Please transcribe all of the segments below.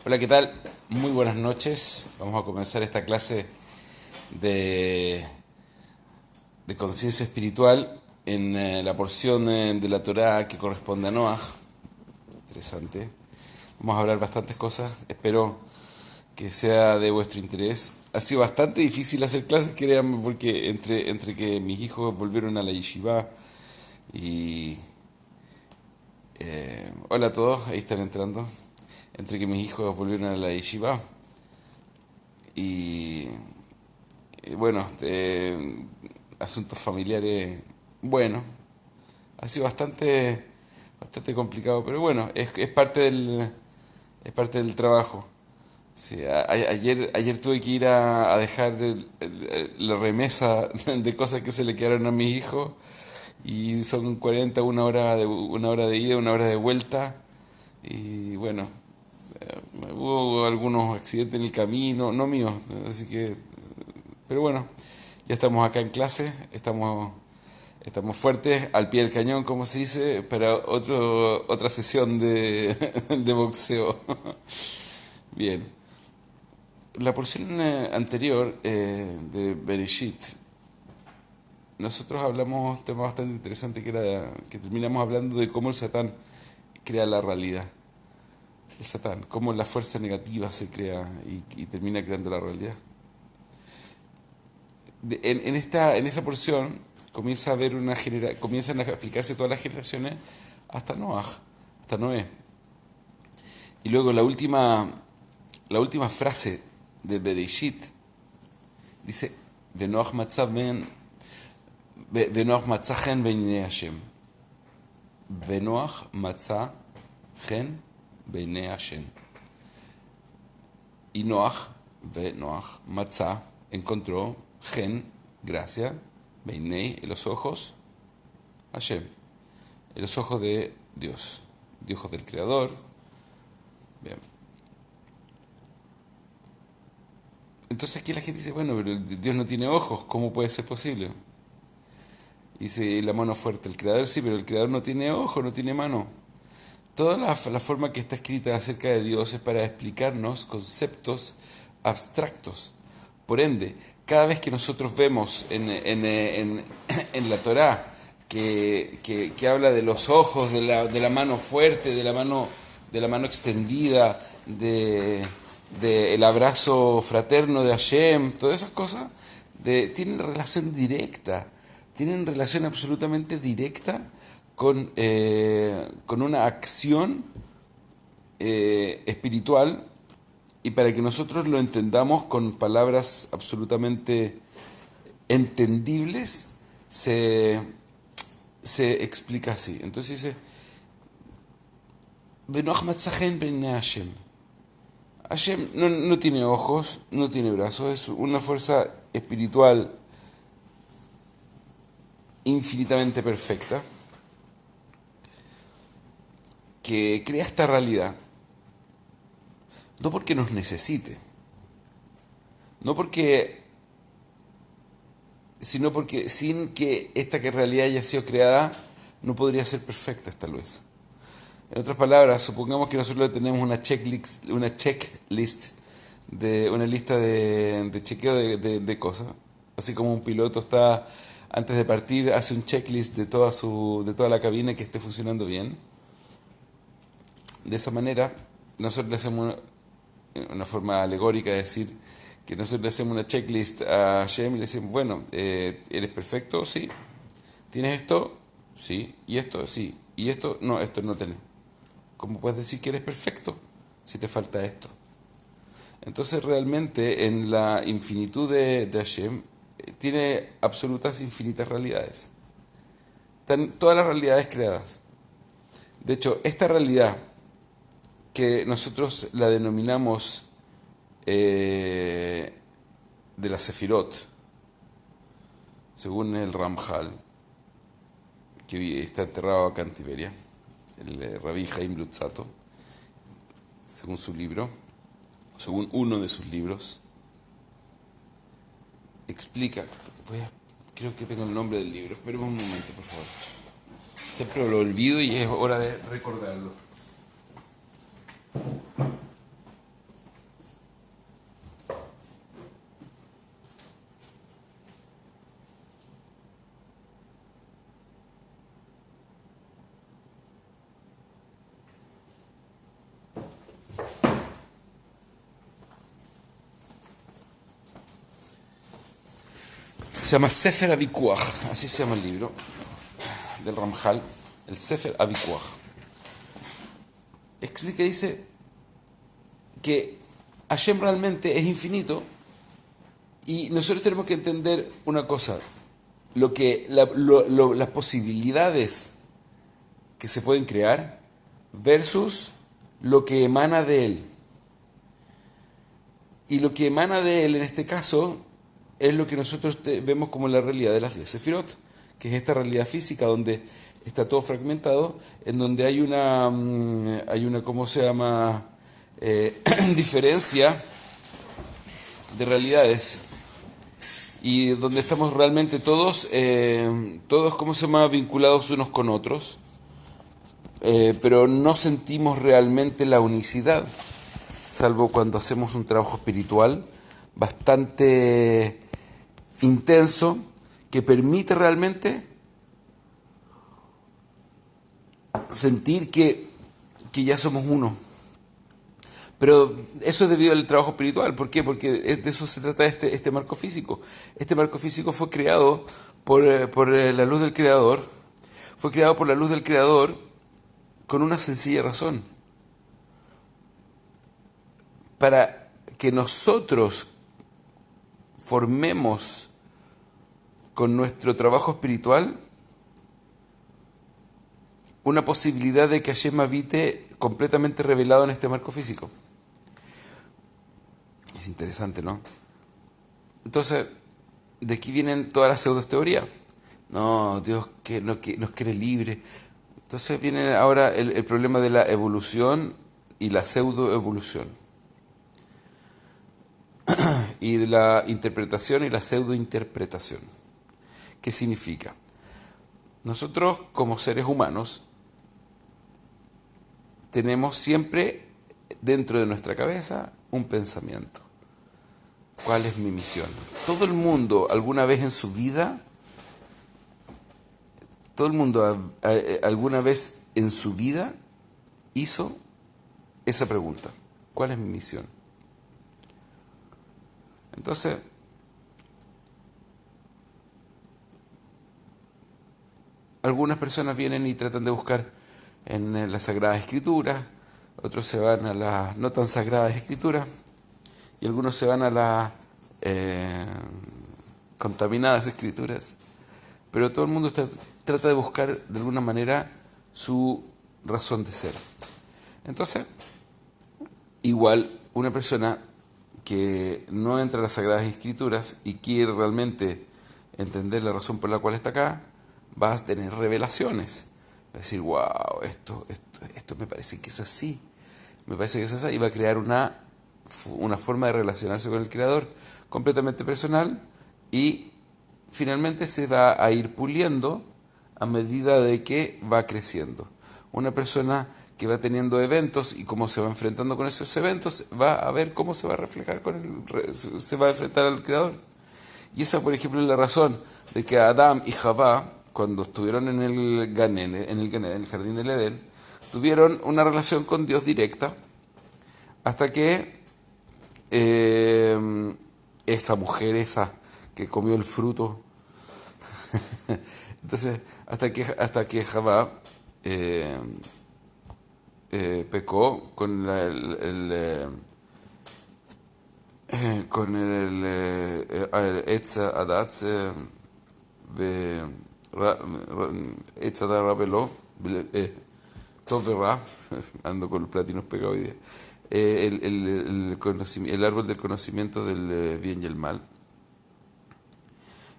Hola, ¿qué tal? Muy buenas noches. Vamos a comenzar esta clase de, de conciencia espiritual en la porción de la Torá que corresponde a Noah. Interesante. Vamos a hablar bastantes cosas. Espero que sea de vuestro interés. Ha sido bastante difícil hacer clases, créanme, porque entre que mis hijos volvieron a la yeshiva y... hola a todos, ahí están entrando. Entre que mis hijos volvieron a la yeshiva y bueno, asuntos familiares, bueno, ha sido bastante complicado, pero bueno, es parte del trabajo. Sí, ayer tuve que ir a dejar la remesa de cosas que se le quedaron a mis hijos y son 40 una hora de ida, una hora de vuelta y bueno, hubo algunos accidentes en el camino, no míos, así que, pero bueno, ya estamos acá en clase, estamos fuertes, al pie del cañón, como se dice, para otra sesión de boxeo. Bien, la porción anterior de Bereshit, nosotros hablamos un tema bastante interesante que terminamos hablando de cómo el Satán crea la realidad. El Satán, cómo la fuerza negativa se crea y termina creando la realidad. En esa porción comienzan a explicarse todas las generaciones hasta Noah, hasta Noé. Y luego la última frase de Bereshit dice, Venoach matzah gen beinei Hashem. Venoach matzah gen beinei Hashem. Y Noach matzah, encontró gen, gracia, beinei, en los ojos, Hashem, en los ojos de Dios, Dios del Creador. Bien. Entonces aquí la gente dice, bueno, pero Dios no tiene ojos, ¿cómo puede ser posible? Dice la mano fuerte, el Creador sí, pero el Creador no tiene ojos, no tiene mano. Toda la forma que está escrita acerca de Dios es para explicarnos conceptos abstractos. Por ende, cada vez que nosotros vemos en la Torá que habla de los ojos, de la mano fuerte, de la mano extendida, de el abrazo fraterno de Hashem, todas esas cosas, tienen relación absolutamente directa con una acción espiritual y para que nosotros lo entendamos con palabras absolutamente entendibles, se, se explica así. Entonces dice, Benoach Matzahen ben Hashem. Hashem no tiene ojos, no tiene brazos, es una fuerza espiritual infinitamente perfecta que crea esta realidad, no porque nos necesite, no porque, sino porque sin que esta realidad haya sido creada, no podría ser perfecta esta luz. En otras palabras, supongamos que nosotros tenemos una checklist de una lista de chequeo de cosas, así como un piloto está antes de partir hace un checklist de toda la cabina que esté funcionando bien. De esa manera, nosotros le hacemos una forma alegórica de decir que nosotros le hacemos una checklist a Shem y le decimos, bueno, ¿eres perfecto? Sí. ¿Tienes esto? Sí. ¿Y esto? Sí. ¿Y esto? No, esto no tenés. ¿Cómo puedes decir que eres perfecto si te falta esto? Entonces realmente en la infinitud de Hashem tiene absolutas infinitas realidades. Están todas las realidades creadas. De hecho, esta realidad que nosotros la denominamos de la Sefirot, según el Ramjal, que está enterrado acá en Tiberia, el Rabbi Haim Lutzato, según su libro, según uno de sus libros, explica, creo que tengo el nombre del libro, esperemos un momento, por favor. Siempre lo olvido y es hora de recordarlo. Se llama Sefer Avikuach, así se llama el libro del Ramjal, el Sefer Avikuach. Explica, dice que Hashem realmente es infinito y nosotros tenemos que entender una cosa, las posibilidades que se pueden crear versus lo que emana de él. Y lo que emana de él en este caso es lo que nosotros vemos como la realidad de las 10 Sefirot, que es esta realidad física donde está todo fragmentado, en donde hay una ¿cómo se llama? Diferencia de realidades y donde estamos realmente todos, ¿cómo se llama? Vinculados unos con otros, pero no sentimos realmente la unicidad, salvo cuando hacemos un trabajo espiritual bastante intenso que permite realmente sentir que ya somos uno. Pero eso es debido al trabajo espiritual. ¿Por qué? Porque de eso se trata este marco físico. Este marco físico fue creado por la luz del Creador. Fue creado por la luz del Creador con una sencilla razón. Para que nosotros formemos con nuestro trabajo espiritual una posibilidad de que Hashem habite completamente revelado en este marco físico. Es interesante, ¿no? Entonces, de aquí vienen todas las pseudo-teorías. No, Dios que nos quiere libre. Entonces viene ahora el problema de la evolución y la pseudo-evolución. Y de la interpretación y la pseudo-interpretación. ¿Qué significa? Nosotros, como seres humanos, tenemos siempre dentro de nuestra cabeza un pensamiento. ¿Cuál es mi misión? Todo el mundo alguna vez en su vida, hizo esa pregunta. ¿Cuál es mi misión? Entonces, algunas personas vienen y tratan de buscar en las Sagradas Escrituras, otros se van a las no tan Sagradas Escrituras, y algunos se van a las contaminadas Escrituras, pero todo el mundo trata de buscar de alguna manera su razón de ser. Entonces, igual una persona que no entra a las Sagradas Escrituras y quiere realmente entender la razón por la cual está acá, va a tener revelaciones. Va a decir, wow, esto me parece que es así. Me parece que es así. Y va a crear una forma de relacionarse con el Creador completamente personal y finalmente se va a ir puliendo a medida de que va creciendo. Una persona que va teniendo eventos y cómo se va enfrentando con esos eventos, va a ver cómo se va a reflejar se va a enfrentar al Creador. Y esa, por ejemplo, es la razón de que Adán y Javá, cuando estuvieron en el jardín del Edén, tuvieron una relación con Dios directa, hasta que esa mujer que comió el fruto, entonces hasta que Javá pecó con el Etz Adat Etz Adat Rabeló Tov Ra, ando con los platinos pegados hoy día, el árbol del conocimiento del bien y el mal.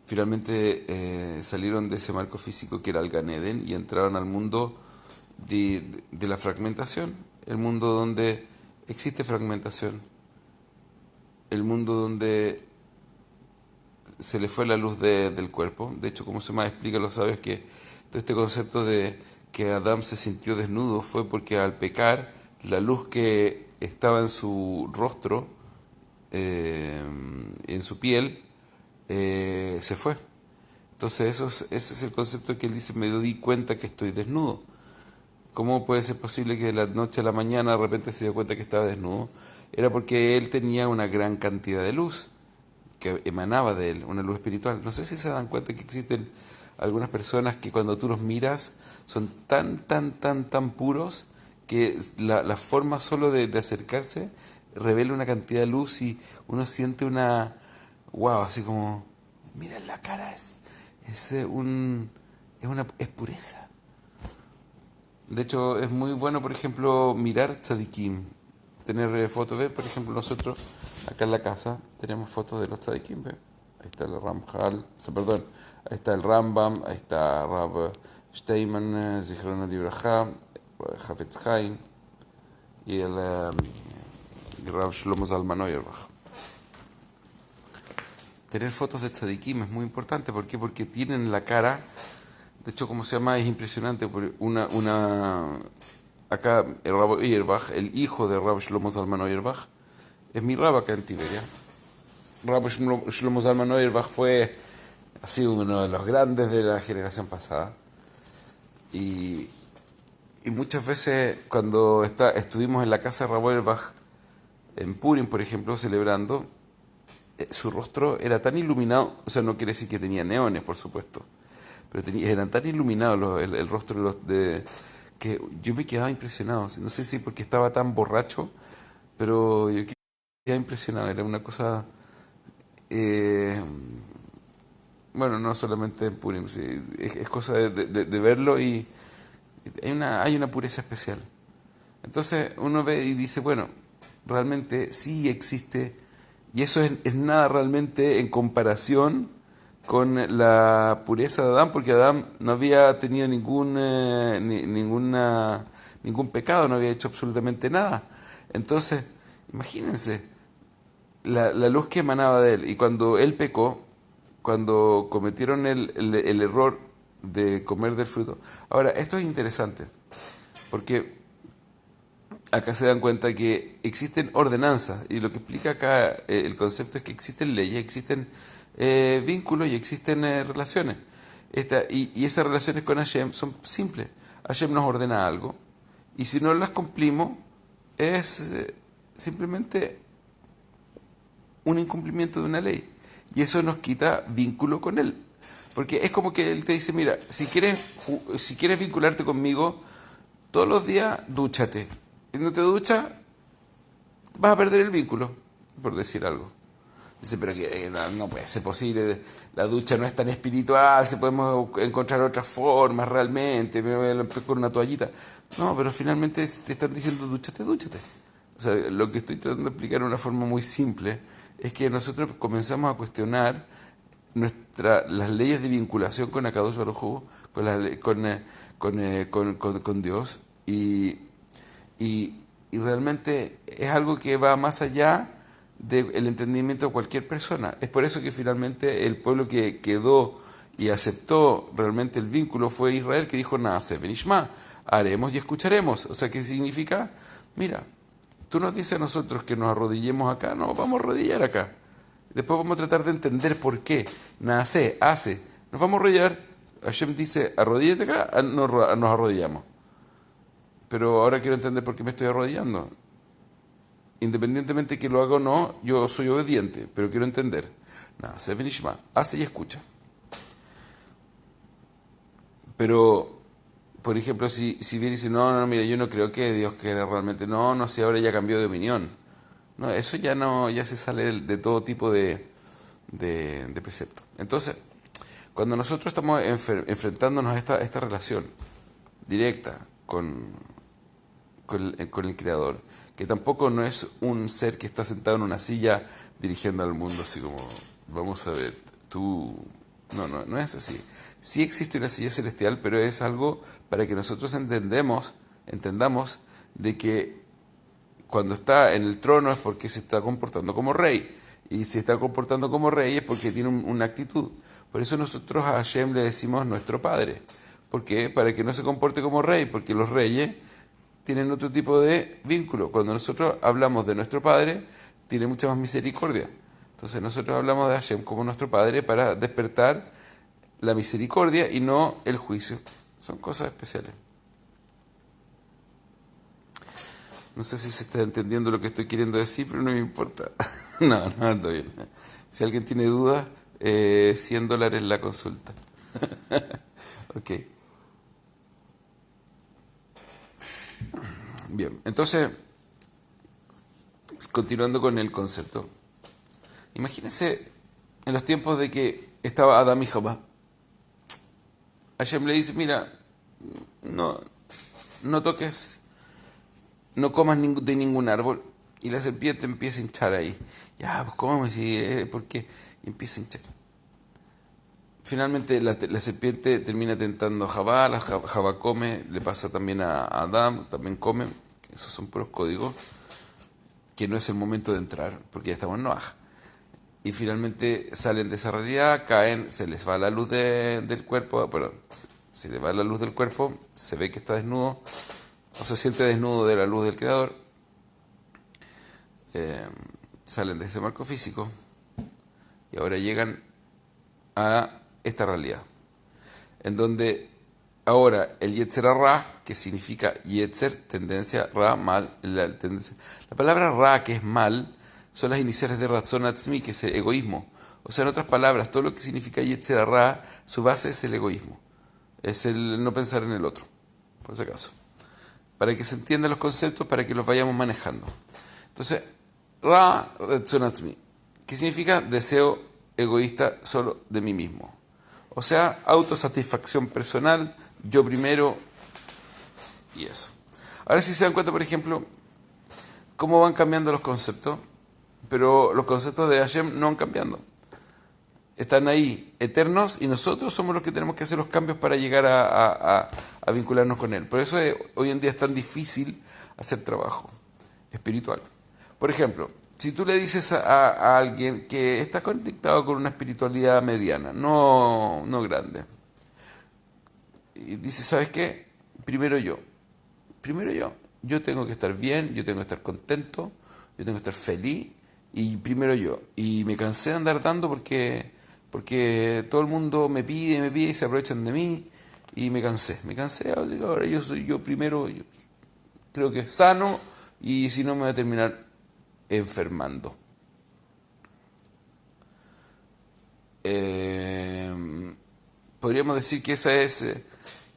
Finalmente salieron de ese marco físico que era el Gan Eden y entraron al mundo de la fragmentación, el mundo donde existe fragmentación, el mundo donde se le fue la luz del cuerpo. De hecho, como se más explica los sabios, que todo este concepto de que Adán se sintió desnudo fue porque al pecar la luz que estaba en su rostro, en su piel, se fue. Entonces ese es el concepto que él dice: me di cuenta que estoy desnudo. ¿Cómo puede ser posible que de la noche a la mañana de repente se dio cuenta que estaba desnudo? Era porque él tenía una gran cantidad de luz que emanaba de él, una luz espiritual. No sé si se dan cuenta que existen algunas personas que cuando tú los miras son tan puros que la forma solo de acercarse revela una cantidad de luz y uno siente una, wow, así como, mira la cara, es pureza. De hecho, es muy bueno, por ejemplo, mirar tzadikim. Tener fotos, ¿ves? Por ejemplo, nosotros acá en la casa tenemos fotos de los tzadikim, ¿ves? Ahí está el Ramjal, o sea, perdón, ahí está el Rambam, ahí está Rab Steinman, Zichrono Libraja, Hafetz Haim y el Rab Shlomo Zalman Auerbach. Tener fotos de tzadikim es muy importante, ¿por qué? Porque tienen la cara. De hecho, como se llama, es impresionante. Acá, el Rab Auerbach, el hijo de Rab Shlomo Zalman Auerbach, es mi rab acá en Tiberia. Rab Shlomo Zalman Auerbach fue así uno de los grandes de la generación pasada. Y, y muchas veces cuando estuvimos en la casa de Rab Auerbach, en Purim, por ejemplo, celebrando, su rostro era tan iluminado, o sea, no quiere decir que tenía neones, por supuesto, pero eran tan iluminados el rostro que yo me quedaba impresionado. No sé si porque estaba tan borracho, pero yo quedaba impresionado. Era una cosa, eh, bueno, no solamente en Purim, sí, es cosa de verlo y hay una pureza especial. Entonces uno ve y dice, bueno, realmente sí existe, y eso es nada realmente en comparación con la pureza de Adán, porque Adán no había tenido ningún pecado, no había hecho absolutamente nada. Entonces, imagínense, la luz que emanaba de él, y cuando él pecó, cuando cometieron el error de comer del fruto. Ahora, esto es interesante, porque acá se dan cuenta que existen ordenanzas y lo que explica acá el concepto es que existen leyes, existen vínculos y existen relaciones. Y esas relaciones con Hashem son simples. Hashem nos ordena algo y si no las cumplimos es simplemente un incumplimiento de una ley y eso nos quita vínculo con él. Porque es como que él te dice, mira, si quieres vincularte conmigo, todos los días dúchate. Si no te duchas, vas a perder el vínculo, por decir algo. Dice, pero que no puede ser posible, la ducha no es tan espiritual, si podemos encontrar otras formas realmente, me voy a limpiar con una toallita. No, pero finalmente te están diciendo dúchate, dúchate. O sea, lo que estoy tratando de explicar de una forma muy simple es que nosotros comenzamos a cuestionar las leyes de vinculación con Akadosh Baruj Hu, con Dios, y, y realmente es algo que va más allá del entendimiento de cualquier persona. Es por eso que finalmente el pueblo que quedó y aceptó realmente el vínculo fue Israel, que dijo, Naase Benishma, haremos y escucharemos. O sea, ¿qué significa? Mira, tú nos dices a nosotros que nos arrodillemos acá, no, vamos a arrodillar acá. Después vamos a tratar de entender por qué. Naase, hace. Nos vamos a arrodillar. Hashem dice, arrodíllate acá, nos arrodillamos. Pero ahora quiero entender por qué me estoy arrodillando. Independientemente que lo haga o no, yo soy obediente, pero quiero entender. Naase Benishma, hace y escucha. Pero, por ejemplo, si viene y dice, no, mira, yo no creo que Dios quiera realmente, no, si ahora ya cambió de opinión. No, eso ya no, ya se sale de todo tipo de precepto. Entonces, cuando nosotros estamos enfrentándonos a esta relación directa con el Creador, que tampoco no es un ser que está sentado en una silla dirigiendo al mundo, así como, vamos a ver, tú... No es así. Sí existe una silla celestial, pero es algo para que nosotros entendamos de que cuando está en el trono es porque se está comportando como rey. Y si está comportando como rey es porque tiene una actitud. Por eso nosotros a Hashem le decimos nuestro padre. ¿Por qué? Para que no se comporte como rey, porque los reyes tienen otro tipo de vínculo. Cuando nosotros hablamos de nuestro padre, tiene mucha más misericordia. Entonces nosotros hablamos de Hashem como nuestro padre para despertar la misericordia y no el juicio. Son cosas especiales. No sé si se está entendiendo lo que estoy queriendo decir, pero no me importa. No, no, está bien. Si alguien tiene dudas, $100 la consulta. Ok, bien. Entonces, continuando con el concepto. Imagínense en los tiempos de que estaba Adán y Jabá. Hashem le dice, mira, no, no toques, no comas de ningún árbol. Y la serpiente empieza a hinchar ahí. Ya, pues cómo, si, ¿por qué? Y empieza a hinchar. Finalmente la serpiente termina tentando a Jabá, Jabá come, le pasa también a Adán, también come. Esos son puros códigos, que no es el momento de entrar, porque ya estamos en Noaj. Y finalmente salen de esa realidad, caen, se les va la luz del cuerpo, perdón, se les va la luz del cuerpo, se ve que está desnudo, o se siente desnudo de la luz del Creador, eh, salen de ese marco físico y ahora llegan a esta realidad, en donde ahora el Yetzer Ra, que significa Yetzer, tendencia, Ra, mal, la palabra Ra, que es mal, son las iniciales de Ratzon Atzmi, que es egoísmo. O sea, en otras palabras, todo lo que significa Yetzer Ra, su base es el egoísmo, es el no pensar en el otro, por si acaso, para que se entiendan los conceptos, para que los vayamos manejando. Entonces, Ra, Ratzon Atzmi, que significa deseo egoísta solo de mí mismo. O sea, autosatisfacción personal, yo primero y eso. Ahora si se dan cuenta, por ejemplo, cómo van cambiando los conceptos, pero los conceptos de Hashem no van cambiando. Están ahí, eternos, y nosotros somos los que tenemos que hacer los cambios para llegar a vincularnos con Él. Por eso hoy en día es tan difícil hacer trabajo espiritual. Por ejemplo, si tú le dices a alguien que está conectado con una espiritualidad mediana, no grande, y dice, ¿sabes qué? Yo tengo que estar bien, yo tengo que estar contento, yo tengo que estar feliz, y primero yo. Y me cansé de andar dando porque todo el mundo me pide y se aprovechan de mí, y me cansé, ahora yo soy yo primero, yo creo que es sano, y si no me voy a terminar enfermando. Podríamos decir que esa es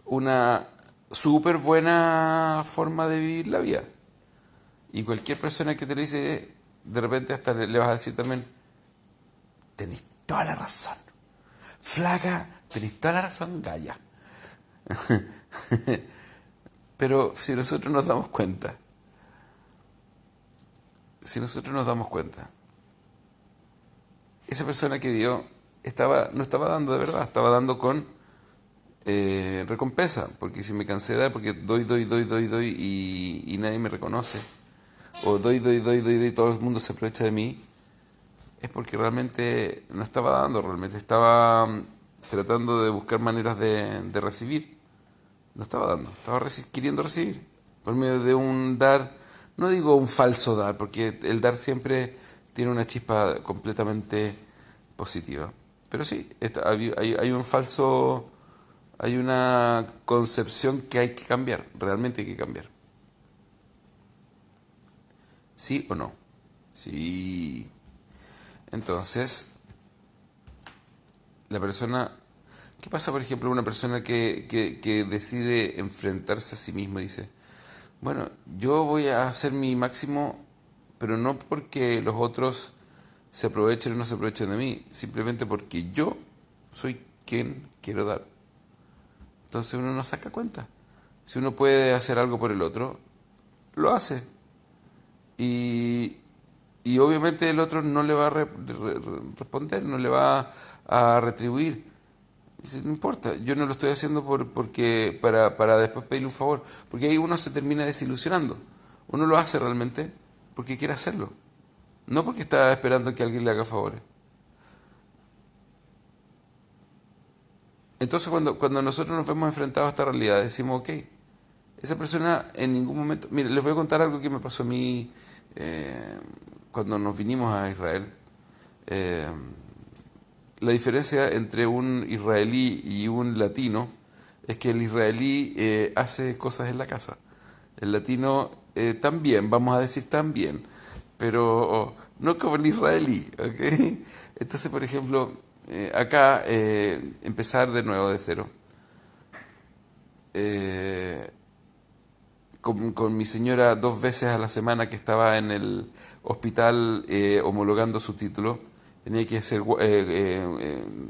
una súper buena forma de vivir la vida. Y cualquier persona que te lo dice, de repente hasta le vas a decir también, tenéis toda la razón. Flaca, tenéis toda la razón, Gaya. Pero si nosotros nos damos cuenta, esa persona que dio no estaba dando de verdad, estaba dando con recompensa, porque si me cansé de dar, porque doy y nadie me reconoce, o doy y todo el mundo se aprovecha de mí, es porque realmente no estaba dando, realmente estaba tratando de buscar maneras de recibir. No estaba dando, estaba queriendo recibir por medio de un dar, no digo un falso dar, porque el dar siempre tiene una chispa completamente positiva. Pero sí, hay un falso, hay una concepción que hay que cambiar, realmente hay que cambiar. ¿Sí o no? Sí. Entonces, la persona, ¿qué pasa, por ejemplo, una persona que decide enfrentarse a sí mismo y dice, bueno, yo voy a hacer mi máximo, pero no porque los otros se aprovechen o no se aprovechen de mí, simplemente porque yo soy quien quiero dar. Entonces uno no saca cuenta. Si uno puede hacer algo por el otro, lo hace. Y, y obviamente el otro no le va a responder, no le va a retribuir. Dice, no importa, yo no lo estoy haciendo porque para después pedirle un favor. Porque ahí uno se termina desilusionando. Uno lo hace realmente porque quiere hacerlo. No porque está esperando que alguien le haga favores. Entonces cuando nosotros nos vemos enfrentados a esta realidad, decimos, ok, esa persona en ningún momento... Mire, les voy a contar algo que me pasó a mí cuando nos vinimos a Israel. Eh, la diferencia entre un israelí y un latino es que el israelí hace cosas en la casa. El latino también, vamos a decir también, pero no como el israelí, ¿ok? Entonces, por ejemplo, acá empezar de nuevo de cero. Eh, con mi señora 2 veces a la semana que estaba en el hospital homologando su título. Tenía que hacer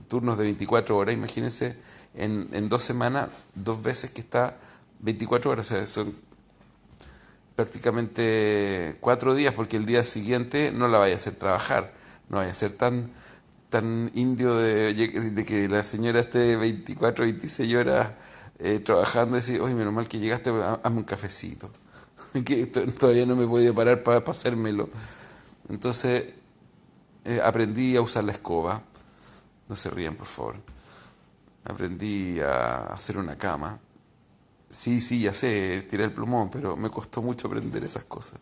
turnos de 24 horas, imagínense, en 2 semanas, 2 veces que está 24 horas, o sea, son prácticamente 4 días, porque el día siguiente no la vaya a hacer trabajar, no vaya a ser tan indio de que la señora esté 24 26 horas trabajando y decir, oye, menos mal que llegaste, hazme un cafecito. Que todavía no me he podido parar para hacérmelo. Entonces aprendí a usar la escoba, no se rían por favor. Aprendí a hacer una cama. Sí, sí, ya sé, tiré el plumón, pero me costó mucho aprender esas cosas.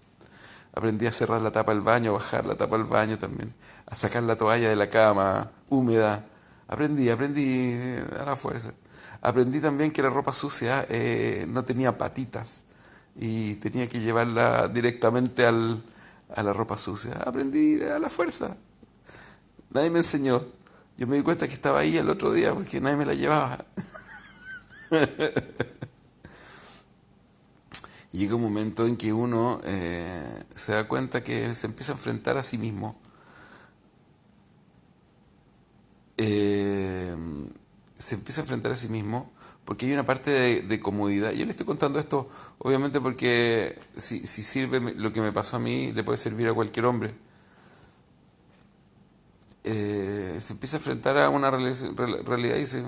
Aprendí a cerrar la tapa del baño, a bajar la tapa del baño también, a sacar la toalla de la cama húmeda. Aprendí a la fuerza. Aprendí también que la ropa sucia no tenía patitas y tenía que llevarla directamente a la ropa sucia. Aprendí a la fuerza. Nadie me enseñó. Yo me di cuenta que estaba ahí el otro día porque nadie me la llevaba. Y llega un momento en que uno se da cuenta que se empieza a enfrentar a sí mismo. eh, Se empieza a enfrentar a sí mismo porque hay una parte de comodidad. Yo le estoy contando esto obviamente porque si sirve lo que me pasó a mí, le puede servir a cualquier hombre. Se empieza a enfrentar a una realidad y dice,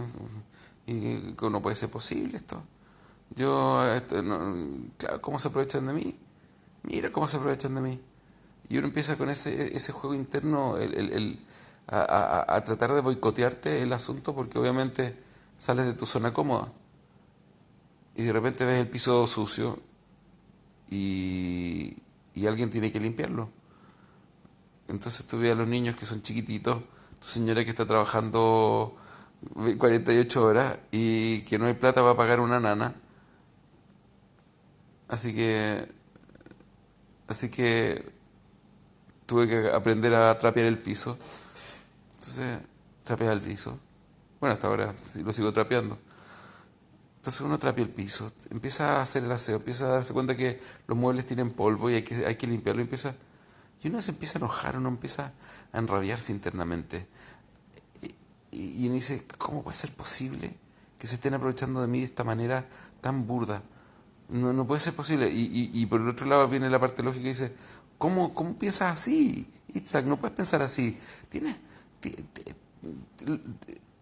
y que no puede ser posible esto. Claro, ¿cómo se aprovechan de mí? Mira cómo se aprovechan de mí. Y uno empieza con ese juego interno a tratar de boicotearte el asunto porque obviamente sales de tu zona cómoda y de repente ves el piso sucio y alguien tiene que limpiarlo. Entonces tú ves a los niños que son chiquititos, tu señora que está trabajando 48 horas y que no hay plata para pagar una nana. Así que, así que tuve que aprender a trapear el piso. Entonces, trapea el piso. Bueno, hasta ahora sí lo sigo trapeando. Entonces uno trapea el piso, empieza a hacer el aseo, empieza a darse cuenta que los muebles tienen polvo y hay que limpiarlo. Y uno se empieza a enojar, uno empieza a enrabiarse internamente. Y uno dice, ¿cómo puede ser posible que se estén aprovechando de mí de esta manera tan burda? No, no puede ser posible. Y por el otro lado viene la parte lógica y dice, ¿cómo piensas así? Itzhak, no puedes pensar así. Tienes,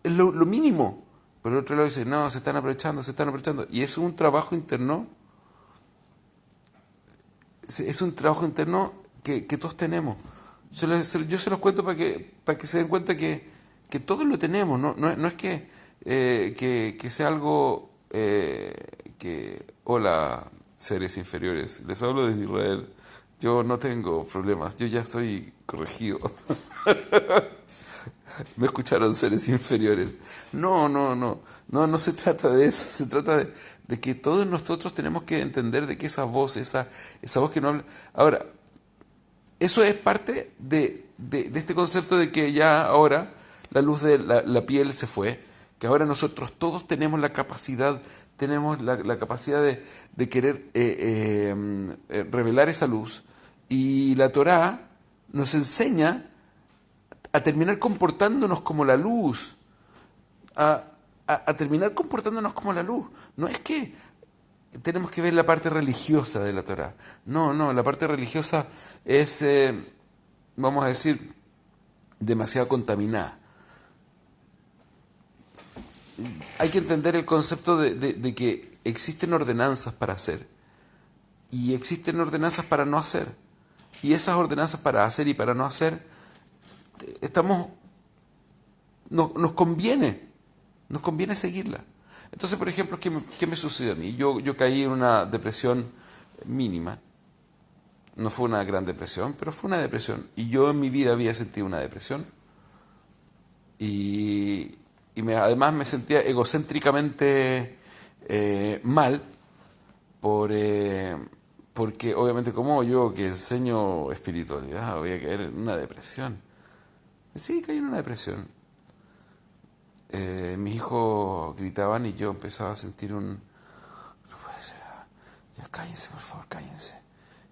es lo mínimo. Por el otro lado dice, no, se están aprovechando, se están aprovechando. Y es un trabajo interno, es un trabajo interno que todos tenemos. Yo se los cuento para que se den cuenta que todos lo tenemos. No es que sea algo que... Hola, seres inferiores. Les hablo desde Israel. Yo no tengo problemas. Yo ya estoy corregido. Me escucharon seres inferiores. No se trata de eso, se trata de que todos nosotros tenemos que entender de que esa voz que no habla. Ahora, eso es parte de este concepto de que ya ahora la luz de la piel se fue, que ahora nosotros todos tenemos la capacidad de querer revelar esa luz, y la Torá nos enseña a terminar comportándonos como la luz, a, a terminar comportándonos como la luz. No es que tenemos que ver la parte religiosa de la Torah. No, la parte religiosa es, vamos a decir, demasiado contaminada. Hay que entender el concepto de que existen ordenanzas para hacer y existen ordenanzas para no hacer. Y esas ordenanzas para hacer y para no hacer, estamos nos conviene seguirla. Entonces, por ejemplo, ¿qué me sucedió a mí? Yo caí en una depresión mínima. No fue una gran depresión, pero fue una depresión. Y yo en mi vida había sentido una depresión. Además me sentía egocéntricamente mal por, porque obviamente como yo que enseño espiritualidad voy a caer en una depresión. Sí, caí en una depresión. Mis hijos gritaban y yo empezaba a sentir un... No puede ser, ya cállense, por favor, cállense.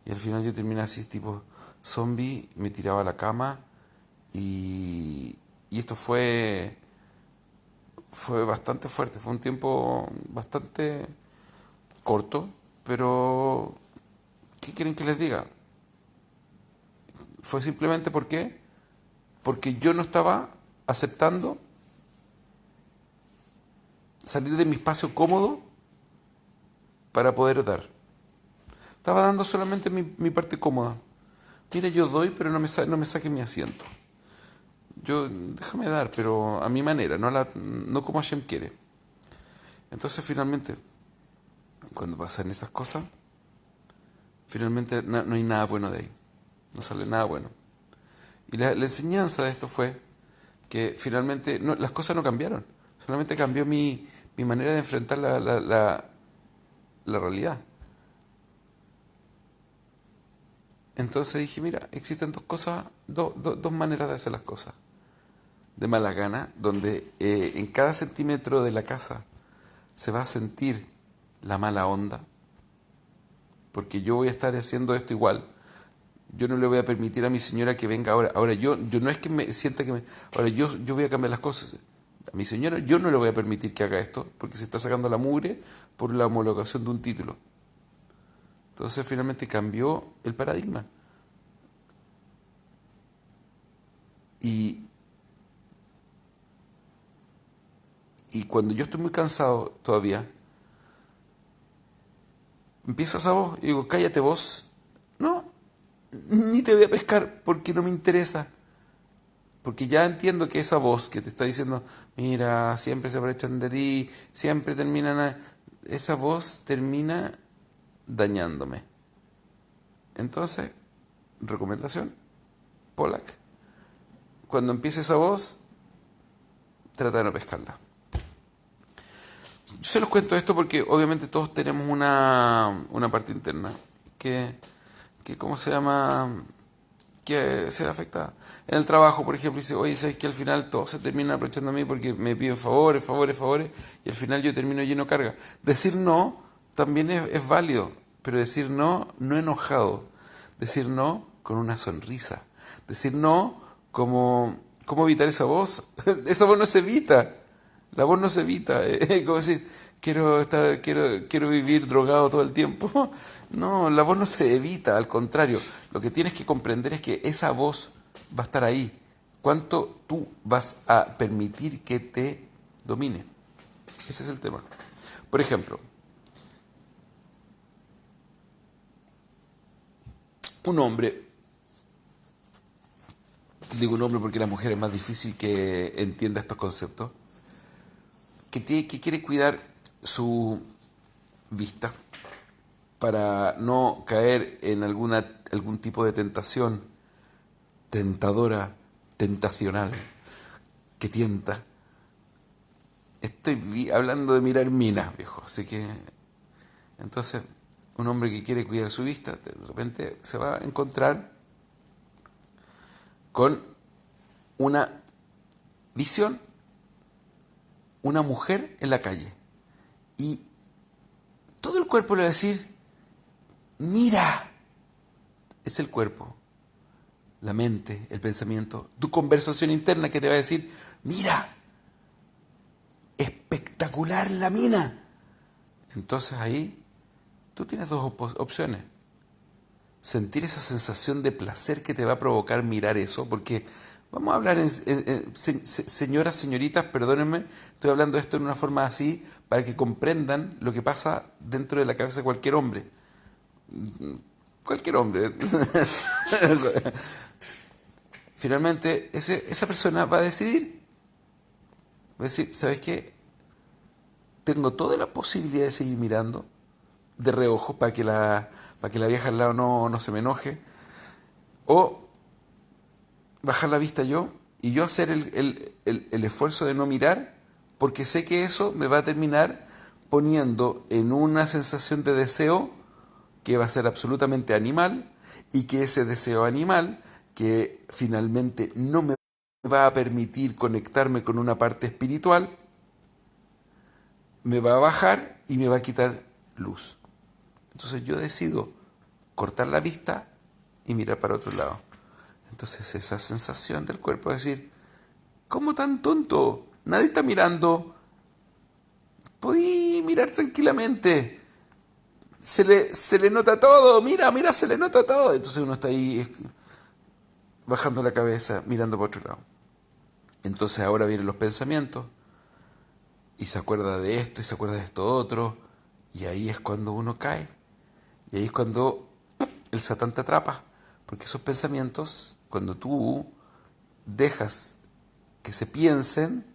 Y al final yo terminé así, tipo zombie, me tiraba a la cama y esto fue bastante fuerte, fue un tiempo bastante corto, pero ¿qué quieren que les diga? Fue simplemente porque yo no estaba aceptando salir de mi espacio cómodo para poder dar. Estaba dando solamente mi parte cómoda. Mira, yo doy, pero no me saque mi asiento. Yo, déjame dar, pero a mi manera, no como Hashem quiere. Entonces, finalmente, cuando pasan esas cosas, finalmente no hay nada bueno de ahí. No sale nada bueno. Y la enseñanza de esto fue que finalmente las cosas no cambiaron. Solamente cambió mi manera de enfrentar la realidad. Entonces dije, mira, existen dos maneras de hacer las cosas. De mala gana, donde en cada centímetro de la casa se va a sentir la mala onda, porque yo voy a estar haciendo esto igual. Yo no le voy a permitir a mi señora que venga ahora. Ahora yo no es que me sienta que me... Ahora yo voy a cambiar las cosas. A mi señora yo no le voy a permitir que haga esto, porque se está sacando la mugre por la homologación de un título. Entonces finalmente cambió el paradigma. Y, y cuando yo estoy muy cansado todavía, empieza esa voz y digo, cállate vos. No, ni te voy a pescar porque no me interesa. Porque ya entiendo que esa voz que te está diciendo, mira, siempre se aprovechan de ti, siempre terminan esa voz termina dañándome. Entonces, recomendación, Pollack, cuando empiece esa voz, trata de no pescarla. Yo se los cuento esto porque obviamente todos tenemos una parte interna que ¿cómo se llama? Que se ve afectada. En el trabajo, por ejemplo, dice, oye, ¿sabes que al final todos se terminan aprovechando de mí porque me piden favores, favores, favores, y al final yo termino lleno de carga? Decir no también es válido, pero decir no, no enojado. Decir no con una sonrisa. Decir no ¿cómo evitar esa voz? Esa voz no se evita. La voz no se evita. Como decir, quiero vivir drogado todo el tiempo. No, la voz no se evita, al contrario. Lo que tienes que comprender es que esa voz va a estar ahí. ¿Cuánto tú vas a permitir que te domine? Ese es el tema. Por ejemplo, un hombre, digo un hombre porque la mujer es más difícil que entienda estos conceptos, que quiere cuidar su vista para no caer en algún tipo de tentación tentadora, tentacional, que tienta. Estoy hablando de mirar minas, viejo, así que entonces un hombre que quiere cuidar su vista de repente se va a encontrar con una visión, una mujer en la calle y todo el cuerpo le va a decir, mira, es el cuerpo, la mente, el pensamiento, tu conversación interna que te va a decir, mira, espectacular la mina. Entonces ahí tú tienes dos opciones. Sentir esa sensación de placer que te va a provocar mirar eso, porque vamos a hablar señoras, señoritas, perdónenme, estoy hablando esto en una forma así para que comprendan lo que pasa dentro de la cabeza de cualquier hombre. Cualquier hombre. Finalmente, esa persona va a decidir. Va a decir, ¿sabes qué? Tengo toda la posibilidad de seguir mirando de reojo para que la vieja al lado no se me enoje. O bajar la vista yo y yo hacer el esfuerzo de no mirar porque sé que eso me va a terminar poniendo en una sensación de deseo que va a ser absolutamente animal y que ese deseo animal, que finalmente no me va a permitir conectarme con una parte espiritual, me va a bajar y me va a quitar luz. Entonces yo decido cortar la vista y mirar para otro lado. Entonces esa sensación del cuerpo de decir, ¿cómo tan tonto? Nadie está mirando. Podí mirar tranquilamente. Se le nota todo. Mira, mira, se le nota todo. Entonces uno está ahí bajando la cabeza, mirando para otro lado. Entonces ahora vienen los pensamientos y se acuerda de esto y se acuerda de esto otro. Y ahí es cuando uno cae. Y ahí es cuando el Satán te atrapa. Porque esos pensamientos, cuando tú dejas que se piensen,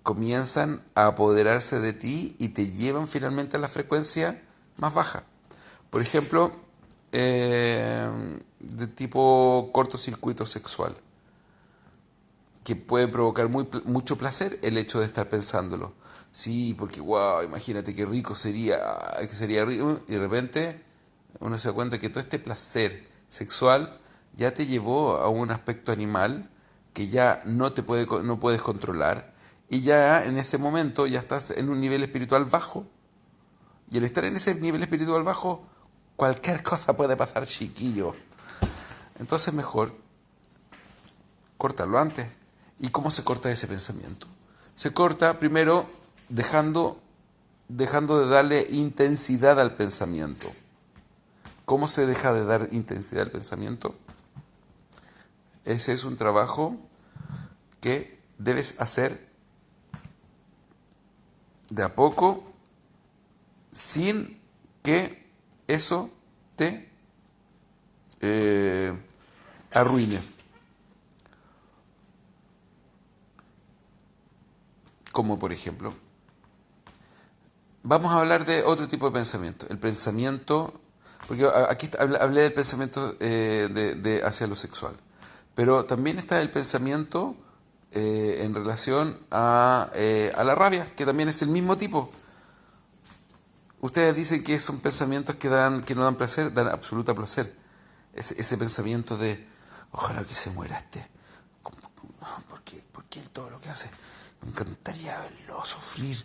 comienzan a apoderarse de ti y te llevan finalmente a la frecuencia más baja. Por ejemplo, de tipo cortocircuito sexual, que puede provocar mucho placer el hecho de estar pensándolo. Sí, porque wow, imagínate qué rico sería, que sería rico, y de repente uno se da cuenta que todo este placer sexual ya te llevó a un aspecto animal que ya no puedes controlar, y ya en ese momento ya estás en un nivel espiritual bajo, y al estar en ese nivel espiritual bajo, cualquier cosa puede pasar, chiquillo. Entonces mejor cortarlo antes. ¿Y cómo se corta ese pensamiento? Se corta primero dejando de darle intensidad al pensamiento. ¿Cómo se deja de dar intensidad al pensamiento? Ese es un trabajo que debes hacer de a poco, sin que eso te arruine. Como por ejemplo, vamos a hablar de otro tipo de pensamiento. El pensamiento, porque aquí hablé del pensamiento hacia lo sexual, pero también está el pensamiento en relación a la rabia, que también es el mismo tipo. Ustedes dicen que son pensamientos que no dan placer, dan absoluta placer. Ese pensamiento de, ojalá que se muera este. ¿Por qué todo lo que hace? Me encantaría verlo sufrir.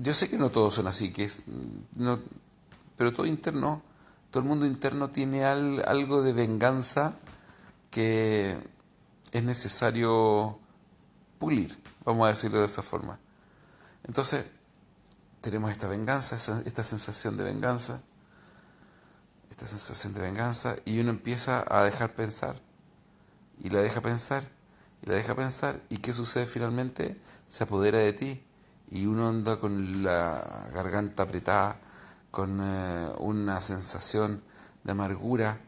Yo sé que no todos son así, no, pero todo el mundo interno tiene algo de venganza que es necesario pulir, vamos a decirlo de esa forma. Entonces, tenemos esta venganza, esta sensación de venganza, y uno empieza a dejar pensar, y la deja pensar, y la deja pensar, y ¿qué sucede finalmente? Se apodera de ti, y uno anda con la garganta apretada, con una sensación de amargura.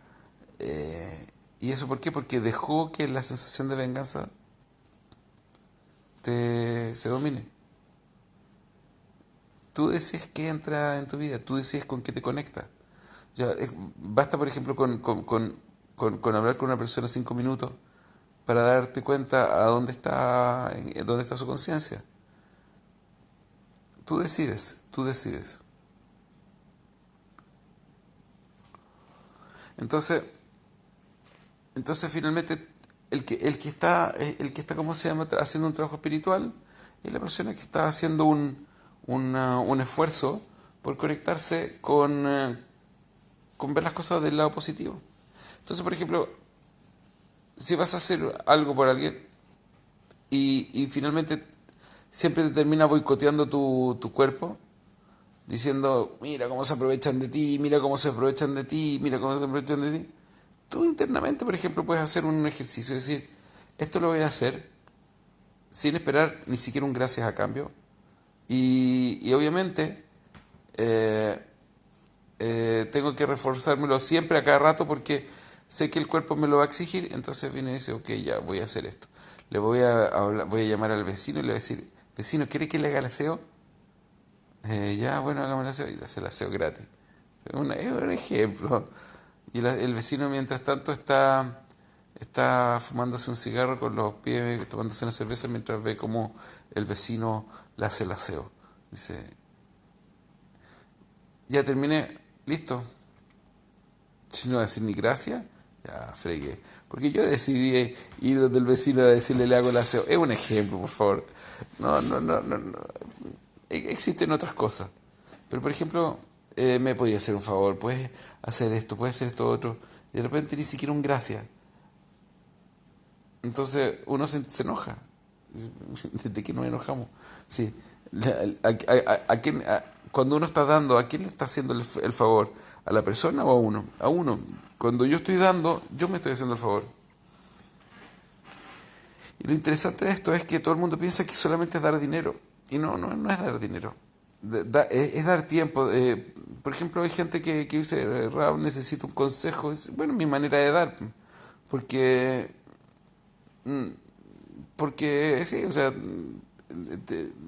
¿Y eso por qué? Porque dejó que la sensación de venganza se domine. Tú decides qué entra en tu vida, tú decides con qué te conecta. Ya, basta, por ejemplo, con hablar con una persona 5 minutos para darte cuenta a dónde está su conciencia. Tú decides, tú decides. Entonces, finalmente, el que está, ¿cómo se llama?, haciendo un trabajo espiritual, es la persona que está haciendo un esfuerzo por conectarse con ver las cosas del lado positivo. Entonces, por ejemplo, si vas a hacer algo por alguien y finalmente siempre te termina boicoteando tu cuerpo, diciendo, mira cómo se aprovechan de ti, mira cómo se aprovechan de ti, mira cómo se aprovechan de ti. Tú internamente, por ejemplo, puedes hacer un ejercicio, es decir, esto lo voy a hacer sin esperar ni siquiera un gracias a cambio. Y obviamente tengo que reforzármelo siempre a cada rato porque sé que el cuerpo me lo va a exigir. Entonces viene y dice, ok, ya voy a hacer esto. Voy a llamar al vecino y le voy a decir, vecino, ¿quiere que le haga el aseo? Ya, bueno, hagamos el aseo, y le hace el aseo gratis. Es un ejemplo. Y el vecino, mientras tanto, está fumándose un cigarro con los pies, tomándose una cerveza mientras ve cómo el vecino le hace el aseo. Dice, ya terminé, Listo. Si no va a decir ni gracias, ya fregué. Porque yo decidí ir donde el vecino a decirle le hago el aseo. Es un ejemplo, por favor. No. Existen otras cosas. Pero por ejemplo, me podía hacer un favor, puedes hacer esto otro. Y de repente ni siquiera un gracias. Entonces uno se enoja. ¿De qué nos enojamos? Sí. Cuando uno está dando, ¿a quién le está haciendo el favor? ¿A la persona o a uno? A uno. Cuando yo estoy dando, yo me estoy haciendo el favor. Y lo interesante de esto es que todo el mundo piensa que solamente es dar dinero. Y no es dar dinero. Es dar tiempo. Por ejemplo, hay gente que dice, Raúl, necesito un consejo. Bueno, mi manera de dar. Porque mm, Porque sí, o sea,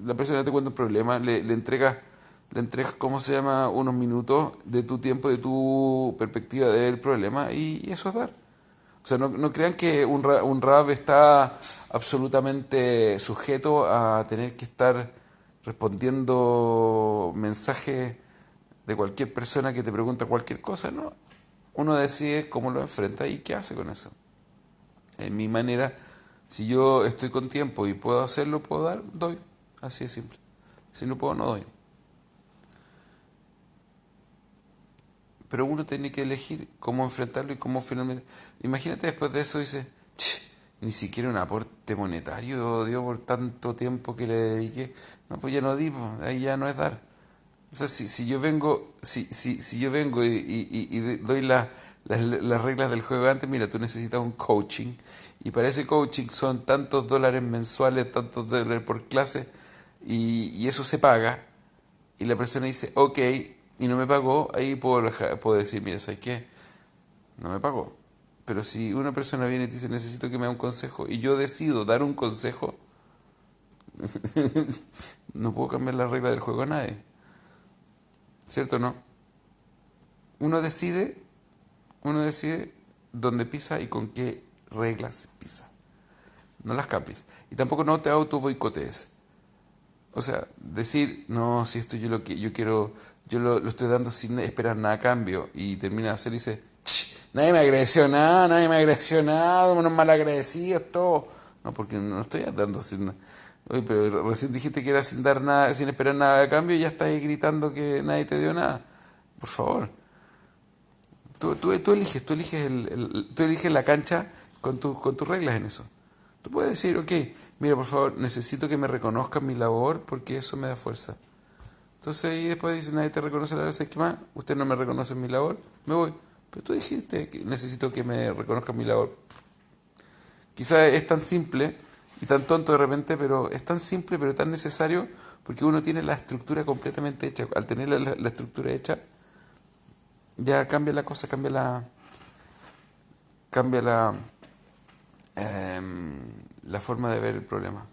la persona te cuenta un problema, le entregas, ¿cómo se llama?, unos minutos de tu tiempo, de tu perspectiva de ver el problema, y eso es dar. O sea, no crean que un rab está absolutamente sujeto a tener que estar respondiendo mensajes de cualquier persona que te pregunta cualquier cosa, ¿no? Uno decide cómo lo enfrenta y qué hace con eso. En mi manera, si yo estoy con tiempo y puedo hacerlo, puedo dar, doy. Así de simple. Si no puedo, no doy. Pero uno tiene que elegir cómo enfrentarlo y cómo finalmente... Imagínate después de eso, dice, ni siquiera un aporte monetario dio por tanto tiempo que le dediqué. No, pues ya no di, pues, ahí ya no es dar. O sea, si yo vengo, si yo vengo y doy las reglas del juego antes, mira, tú necesitas un coaching, y para ese coaching son tantos dólares mensuales, tantos dólares por clase, y eso se paga, y la persona dice, ok, y no me pagó, ahí puedo decir, mira, ¿sabes qué? No me pagó. Pero si una persona viene y te dice, necesito que me dé un consejo, y yo decido dar un consejo, no puedo cambiar la regla del juego a nadie. ¿Cierto o no? Uno decide, uno decide dónde pisa y con qué reglas pisa. No las cambies. Y tampoco no te auto boicotees. O sea, decir, no, si esto yo lo que yo quiero, lo estoy dando sin esperar nada a cambio, y termina de hacer y dice, nadie me agradeció nada, nadie me agradeció nada, unos malagradecidos, todo. No, porque no estoy dando sin nada. Oye, pero recién dijiste que era sin dar nada, sin esperar nada a cambio, y ya estás ahí gritando que nadie te dio nada. Por favor. Tú eliges la cancha con tus reglas en eso. Tú puedes decir, ok, mira, por favor, necesito que me reconozcan mi labor porque eso me da fuerza. Entonces ahí después dice, nadie te reconoce la labor, ¿sabes qué más? Usted no me reconoce mi labor, me voy. Pero tú dijiste que necesito que me reconozcan mi labor. Quizás es tan simple y tan tonto de repente, pero es tan simple pero tan necesario, porque uno tiene la estructura completamente hecha. Al tener la estructura hecha, ya cambia la cosa, cambia la forma de ver el problema.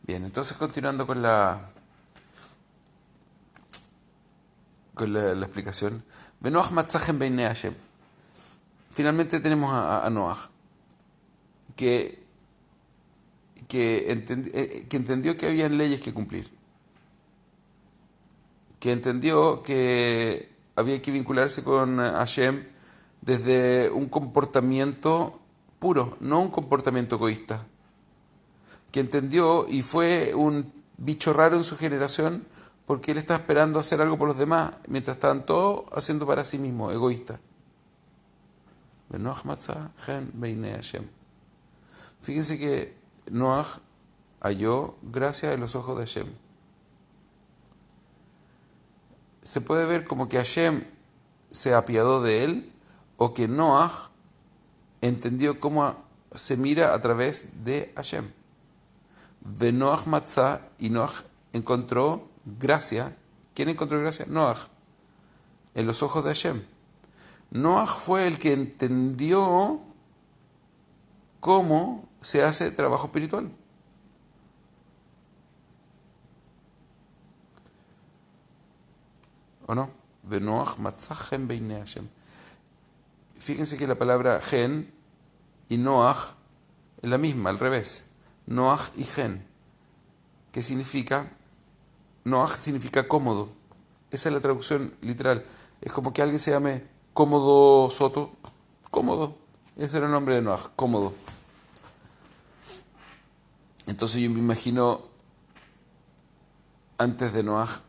Bien, entonces continuando con la explicación. Benoach Matzahem Beinei Hashem. Finalmente tenemos a Noach, que, que entendió que habían leyes que cumplir, que entendió que había que vincularse con Hashem desde un comportamiento puro, no un comportamiento egoísta, que entendió y fue un bicho raro en su generación porque él estaba esperando hacer algo por los demás, mientras estaban todos haciendo para sí mismos, egoísta. Fíjense que Noach halló gracia en los ojos de Hashem. Se puede ver como que Hashem se apiadó de él, o que Noach entendió cómo se mira a través de Hashem. Noach matzah, y Noach encontró gracia. ¿Quién encontró gracia? Noach, en los ojos de Hashem. Noach fue el que entendió cómo se hace trabajo espiritual. ¿O no? Noach matzah gen beinei Hashem. Fíjense que la palabra gen y Noach es la misma, al revés. Noach y gen. ¿Qué significa? Noach significa cómodo. Esa es la traducción literal. Es como que alguien se llame Cómodo Soto. Cómodo. Ese era el nombre de Noah, Cómodo. Entonces yo me imagino antes de Noah,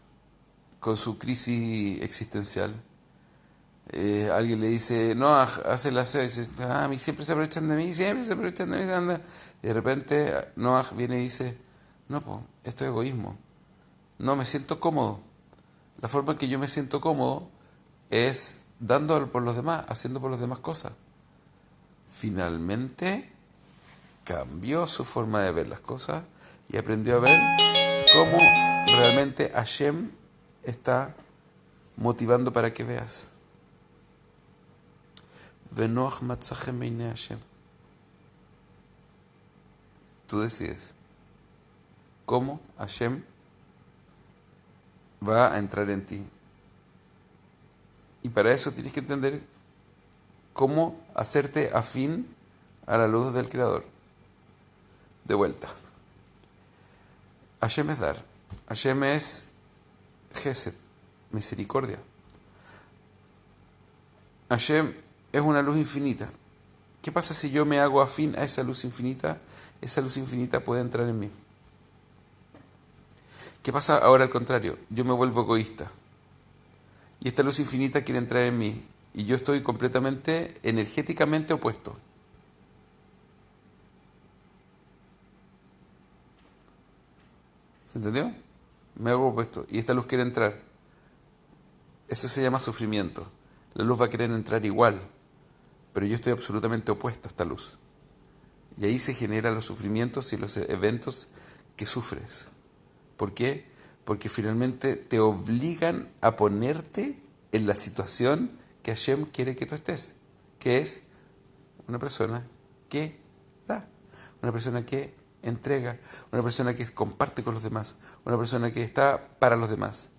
con su crisis existencial, alguien le dice, no, hace la aseo, y dice, a mí siempre se aprovechan de mí, siempre se aprovechan de mí, anda. Y de repente Noah viene y dice, no, pues, esto es egoísmo, no me siento cómodo. La forma en que yo me siento cómodo es dando por los demás, haciendo por los demás cosas. Finalmente cambió su forma de ver las cosas y aprendió a ver cómo realmente Hashem está motivando para que veas. Venoch matzachem beinei Hashem. Tú decides cómo Hashem va a entrar en ti. Y para eso tienes que entender cómo hacerte afín a la luz del Creador. De vuelta. Hashem es dar. Hashem es Gesed, misericordia. Hashem es una luz infinita. ¿Qué pasa si yo me hago afín a esa luz infinita? Esa luz infinita puede entrar en mí. ¿Qué pasa ahora al contrario? Yo me vuelvo egoísta. Y esta luz infinita quiere entrar en mí. Y yo estoy completamente, energéticamente opuesto. ¿Se entendió? Me hago opuesto. Y esta luz quiere entrar. Eso se llama sufrimiento. La luz va a querer entrar igual. Pero yo estoy absolutamente opuesto a esta luz. Y ahí se generan los sufrimientos y los eventos que sufres. ¿Por qué? Porque finalmente te obligan a ponerte en la situación que Hashem quiere que tú estés, que es una persona que da, una persona que entrega, una persona que comparte con los demás, una persona que está para los demás.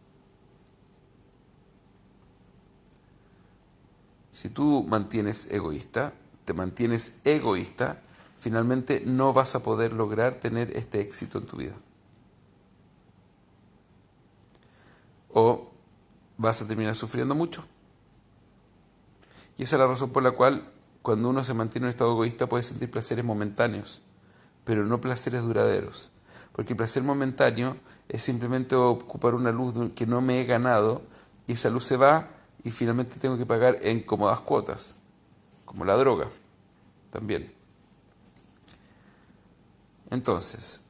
Si tú te mantienes egoísta, finalmente no vas a poder lograr tener este éxito en tu vida. O vas a terminar sufriendo mucho. Y esa es la razón por la cual cuando uno se mantiene en un estado egoísta puede sentir placeres momentáneos, pero no placeres duraderos. Porque el placer momentáneo es simplemente ocupar una luz que no me he ganado y esa luz se va y finalmente tengo que pagar en cómodas cuotas, como la droga también. Entonces,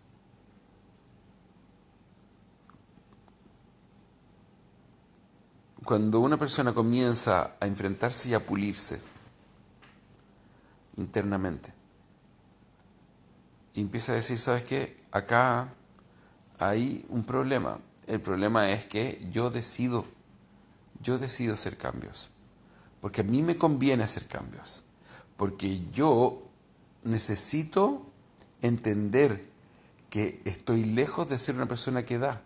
cuando una persona comienza a enfrentarse y a pulirse internamente y empieza a decir, ¿sabes qué? Acá hay un problema. El problema es que yo decido hacer cambios. Porque a mí me conviene hacer cambios. Porque yo necesito entender que estoy lejos de ser una persona que da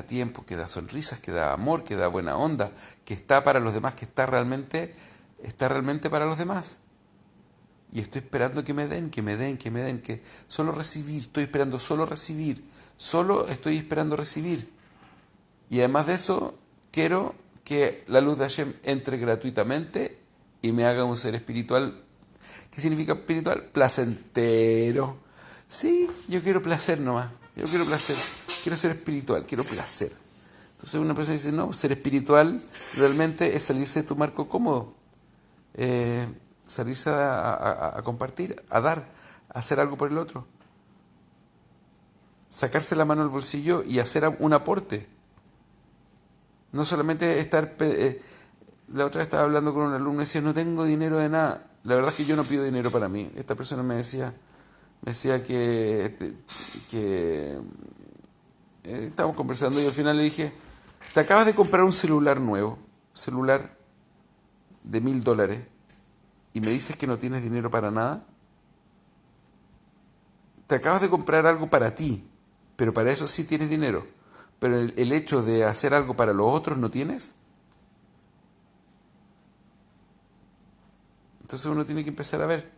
tiempo, que da sonrisas, que da amor, que da buena onda, que está para los demás, que está realmente para los demás. Y estoy esperando que me den, que solo recibir, estoy esperando solo recibir, solo estoy esperando recibir. Y además de eso, quiero que la luz de Hashem entre gratuitamente y me haga un ser espiritual. ¿Qué significa espiritual? Placentero. Sí, yo quiero placer nomás, yo quiero placer. Quiero ser espiritual, quiero placer. Entonces una persona dice, no, ser espiritual realmente es salirse de tu marco cómodo. Salirse a compartir, a dar, a hacer algo por el otro. Sacarse la mano del bolsillo y hacer un aporte. No solamente estar... la otra vez estaba hablando con un alumno y decía, no tengo dinero de nada. La verdad es que yo no pido dinero para mí. Esta persona me decía que estábamos conversando y al final le dije, te acabas de comprar un celular nuevo, celular de $1,000, y me dices que no tienes dinero para nada. Te acabas de comprar algo para ti, pero para eso sí tienes dinero. Pero el hecho de hacer algo para los otros no tienes. Entonces uno tiene que empezar a ver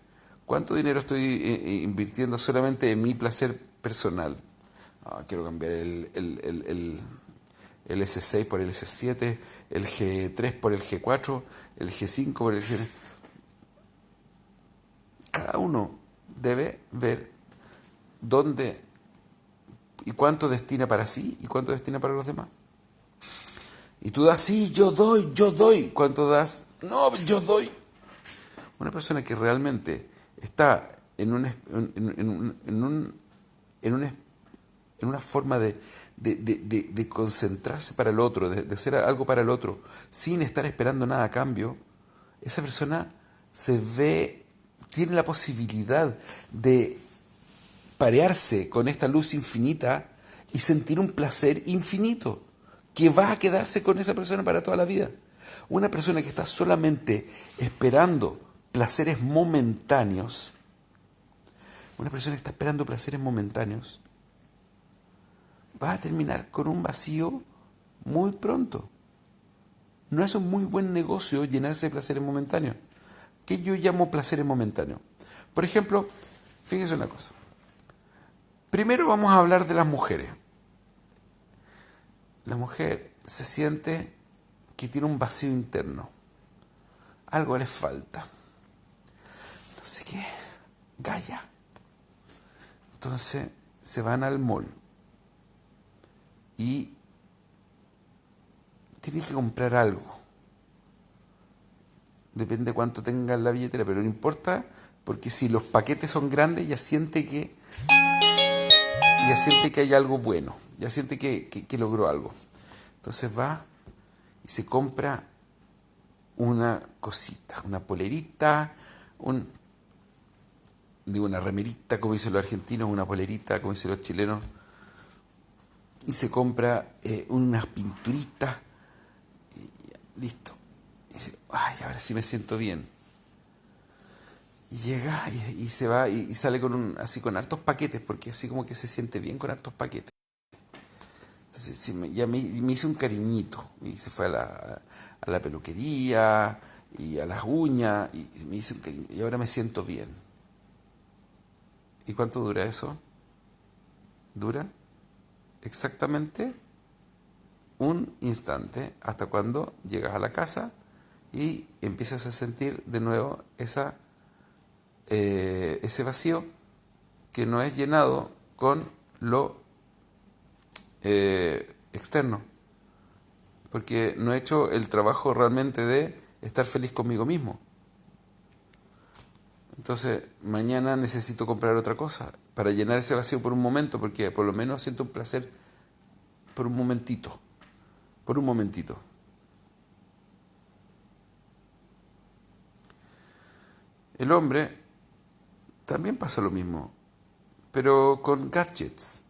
cuánto dinero estoy invirtiendo solamente en mi placer personal. Quiero cambiar el el S6 por el S7, el G3 por el G4, el G5 por el G... Cada uno debe ver dónde y cuánto destina para sí y cuánto destina para los demás. Y tú das, sí, yo doy, yo doy. ¿Cuánto das? No, yo doy. Una persona que realmente está en una forma de concentrarse para el otro, de hacer algo para el otro, sin estar esperando nada a cambio, esa persona tiene la posibilidad de parearse con esta luz infinita y sentir un placer infinito que va a quedarse con esa persona para toda la vida. Una persona que está solamente esperando placeres momentáneos, una persona que está esperando placeres momentáneos, va a terminar con un vacío muy pronto. No es un muy buen negocio llenarse de placeres momentáneos. ¿Qué yo llamo placeres momentáneos? Por ejemplo, fíjense una cosa. Primero vamos a hablar de las mujeres. La mujer se siente que tiene un vacío interno. Algo le falta. No sé qué. Gaya. Entonces se van al mall y tienen que comprar algo. Depende de cuánto tenga la billetera, pero no importa, porque si los paquetes son grandes, ya siente que hay algo bueno, ya siente que logró algo. Entonces va y se compra una cosita, una polerita, una remerita, como dicen los argentinos, una polerita, como dicen los chilenos, y se compra unas pinturitas, y listo. Y dice, ay, ahora sí me siento bien. Y llega y se va y sale así con hartos paquetes, porque así como que se siente bien con hartos paquetes. Entonces ya me hice un cariñito y se fue a la peluquería y a las uñas y me hice un cariño y ahora me siento bien. ¿Y cuánto dura eso? Dura exactamente un instante hasta cuando llegas a la casa y empiezas a sentir de nuevo ese vacío que no es llenado con lo externo, porque no he hecho el trabajo realmente de estar feliz conmigo mismo. Entonces mañana necesito comprar otra cosa para llenar ese vacío por un momento, porque por lo menos siento un placer por un momentito, por un momentito. El hombre también pasa lo mismo, pero con gadgets.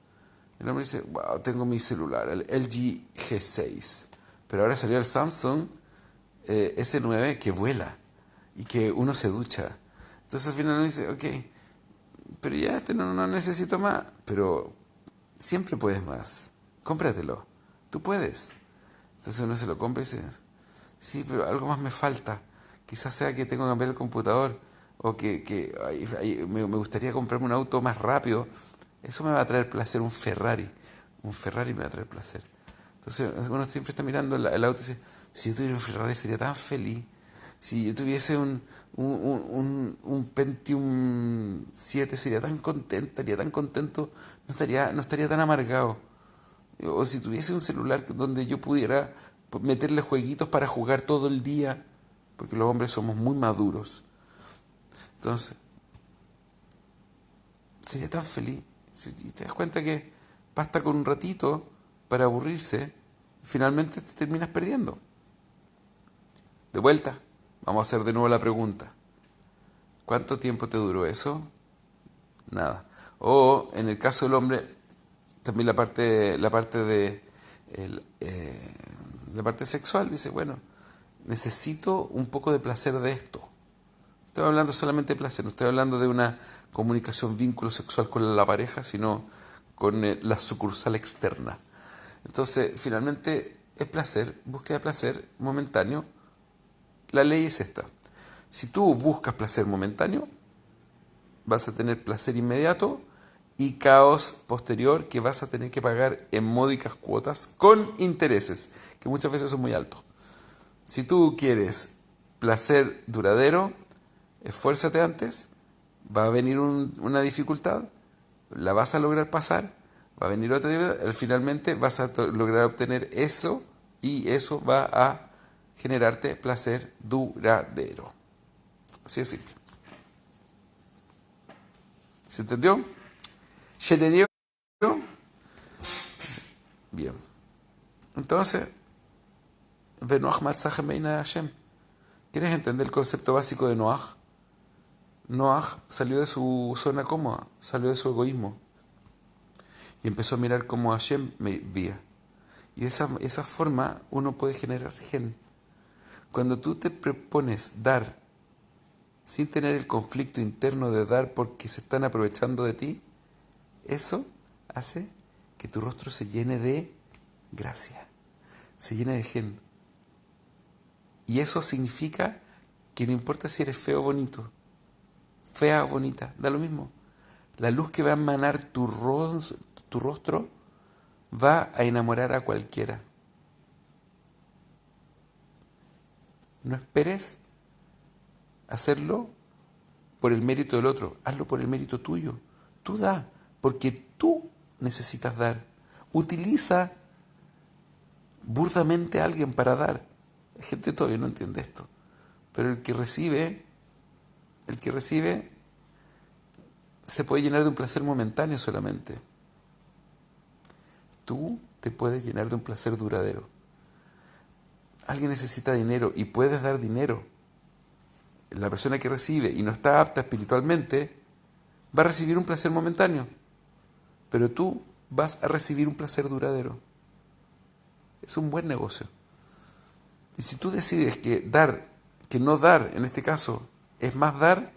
El hombre dice, wow, tengo mi celular, el LG G6, pero ahora salió el Samsung S9 que vuela y que uno se ducha. Entonces al final uno dice, ok, pero ya no necesito más, pero siempre puedes más, cómpratelo, tú puedes. Entonces uno se lo compra y dice, sí, pero algo más me falta, quizás sea que tengo que cambiar el computador, o me gustaría comprarme un auto más rápido. Eso me va a traer placer, un Ferrari me va a traer placer. Entonces uno siempre está mirando el auto y dice, si yo tuviera un Ferrari sería tan feliz. Si yo tuviese un Pentium 7 sería tan contento, estaría tan contento, no estaría tan amargado. O si tuviese un celular donde yo pudiera meterle jueguitos para jugar todo el día, porque los hombres somos muy maduros. Entonces, sería tan feliz. Y te das cuenta que basta con un ratito para aburrirse, y finalmente te terminas perdiendo. De vuelta, vamos a hacer de nuevo la pregunta. ¿Cuánto tiempo te duró eso? Nada. O en el caso del hombre, también la parte sexual dice, bueno, necesito un poco de placer de esto. Estoy hablando solamente de placer, no estoy hablando de una comunicación, vínculo sexual con la pareja, sino con la sucursal externa. Entonces, finalmente, es placer, búsqueda de placer momentáneo. La ley es esta. Si tú buscas placer momentáneo, vas a tener placer inmediato y caos posterior que vas a tener que pagar en módicas cuotas con intereses, que muchas veces son muy altos. Si tú quieres placer duradero, esfuérzate antes, va a venir una dificultad, la vas a lograr pasar, va a venir otra dificultad, finalmente vas a lograr obtener eso y eso va a generarte placer duradero. Así de simple. ¿Se entendió? ¿Se entendió? Bien. Entonces, Venoach Matzah Beina Hashem. ¿Quieres entender el concepto básico de Noach? Noach salió de su zona cómoda, salió de su egoísmo y empezó a mirar cómo Hashem me veía. Y de esa forma uno puede generar gen. Cuando tú te propones dar sin tener el conflicto interno de dar porque se están aprovechando de ti, eso hace que tu rostro se llene de gracia, se llene de gen. Y eso significa que no importa si eres feo o bonito, fea o bonita, da lo mismo. La luz que va a emanar tu rostro va a enamorar a cualquiera. No esperes hacerlo por el mérito del otro, hazlo por el mérito tuyo. Tú da, porque tú necesitas dar. Utiliza burdamente a alguien para dar. La gente todavía no entiende esto. Pero el que recibe se puede llenar de un placer momentáneo solamente. Tú te puedes llenar de un placer duradero. Alguien necesita dinero y puedes dar dinero. La persona que recibe y no está apta espiritualmente va a recibir un placer momentáneo, pero tú vas a recibir un placer duradero. Es un buen negocio. Y si tú decides que no dar, en este caso, es más dar,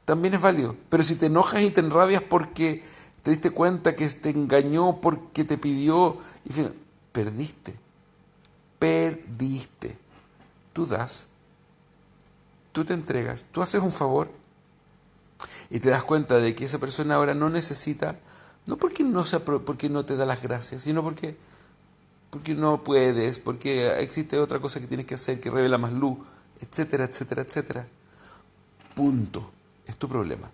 también es válido. Pero si te enojas y te enrabias porque te diste cuenta que te engañó, porque te pidió, y fin, perdiste. Tú das, tú te entregas, tú haces un favor y te das cuenta de que esa persona ahora no necesita, no porque no te da las gracias, sino porque no puedes, porque existe otra cosa que tienes que hacer que revela más luz, etcétera, etcétera, etcétera. Punto. Es tu problema.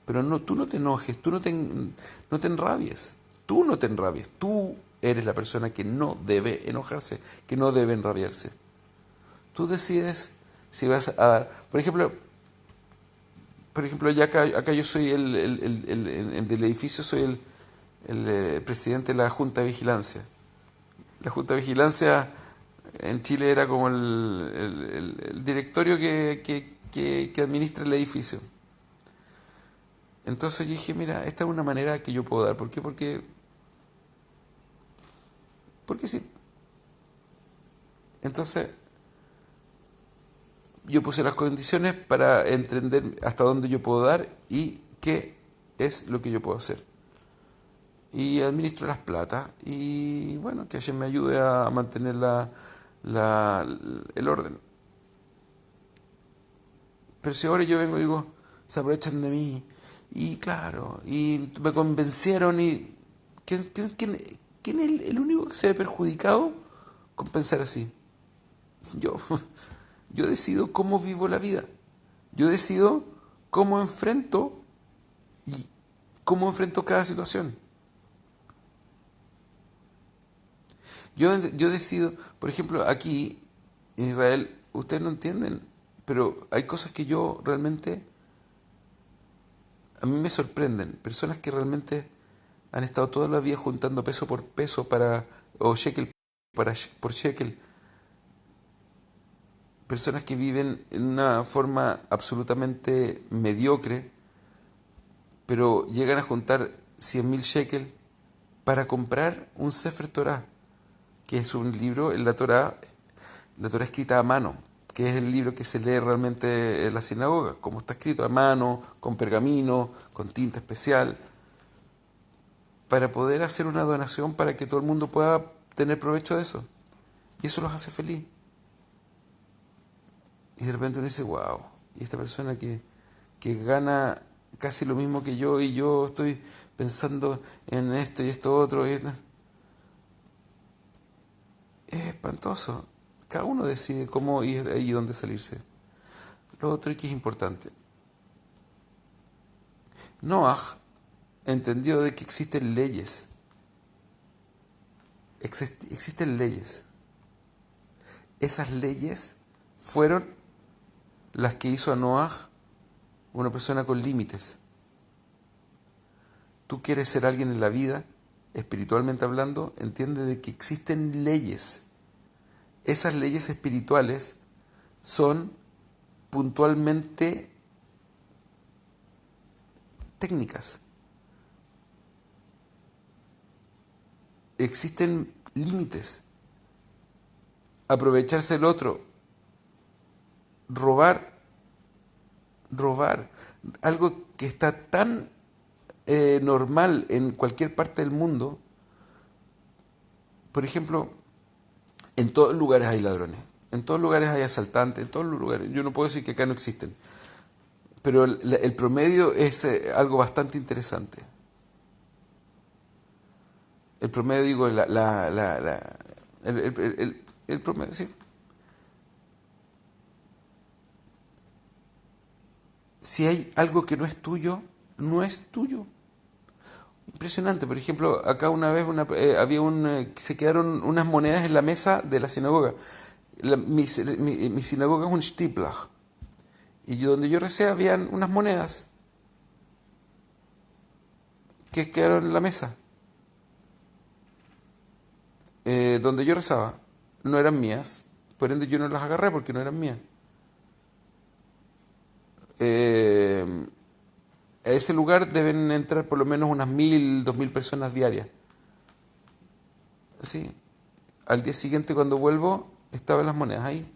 Pero no, tú no te enojes, no te enrabies. Tú no te enrabies. Tú eres la persona que no debe enojarse, que no debe enrabiarse. Tú decides si vas a dar. Por ejemplo, ya acá yo soy el del edificio, soy el presidente de la Junta de Vigilancia. La Junta de Vigilancia en Chile era como el directorio que administra el edificio. Entonces yo dije, mira, esta es una manera que yo puedo dar. ¿Por qué? Porque sí. Entonces yo puse las condiciones para entender hasta dónde yo puedo dar y qué es lo que yo puedo hacer. Y administro las platas y bueno, que alguien me ayude a mantener el orden. Pero si ahora yo vengo y digo, se aprovechan de mí, y claro, y me convencieron y... ¿Quién es el único que se ve perjudicado con pensar así? Yo. Yo decido cómo vivo la vida. Yo decido cómo enfrento y cómo enfrento cada situación. Yo decido, por ejemplo, aquí en Israel, ustedes no entienden, pero hay cosas que yo realmente, a mí me sorprenden. Personas que realmente han estado toda la vida juntando peso por peso o shekel por shekel. Personas que viven en una forma absolutamente mediocre, pero llegan a juntar 100.000 shekel para comprar un Sefer Torah, que es un libro en la Torah escrita a mano, que es el libro que se lee realmente en la sinagoga, como está escrito a mano, con pergamino, con tinta especial, para poder hacer una donación para que todo el mundo pueda tener provecho de eso. Y eso los hace feliz. Y de repente uno dice, wow, y esta persona que gana casi lo mismo que yo y yo estoy pensando en esto y esto otro. Es espantoso. Cada uno decide cómo ir y dónde salirse. Lo otro y que es importante. Noah entendió de que existen leyes. Existen leyes. Esas leyes fueron las que hizo a Noah una persona con límites. Tú quieres ser alguien en la vida, espiritualmente hablando, entiende de que existen leyes. Esas leyes espirituales son puntualmente técnicas. Existen límites. Aprovecharse del otro. Robar. Algo que está tan normal en cualquier parte del mundo. Por ejemplo, en todos lugares hay ladrones. En todos lugares hay asaltantes. En todos los lugares. Yo no puedo decir que acá no existen. Pero el promedio es algo bastante interesante. El promedio, digo, el promedio, sí. Si hay algo que no es tuyo, no es tuyo. Impresionante. Por ejemplo, acá una vez se quedaron unas monedas en la mesa de la sinagoga. Mi sinagoga es un Stiplach. Y donde yo recé habían unas monedas que quedaron en la mesa. Donde yo rezaba. No eran mías. Por ende yo no las agarré porque no eran mías. Eh, a ese lugar deben entrar por lo menos unas 1000, 2000 personas diarias. Sí. Al día siguiente cuando vuelvo estaban las monedas ahí.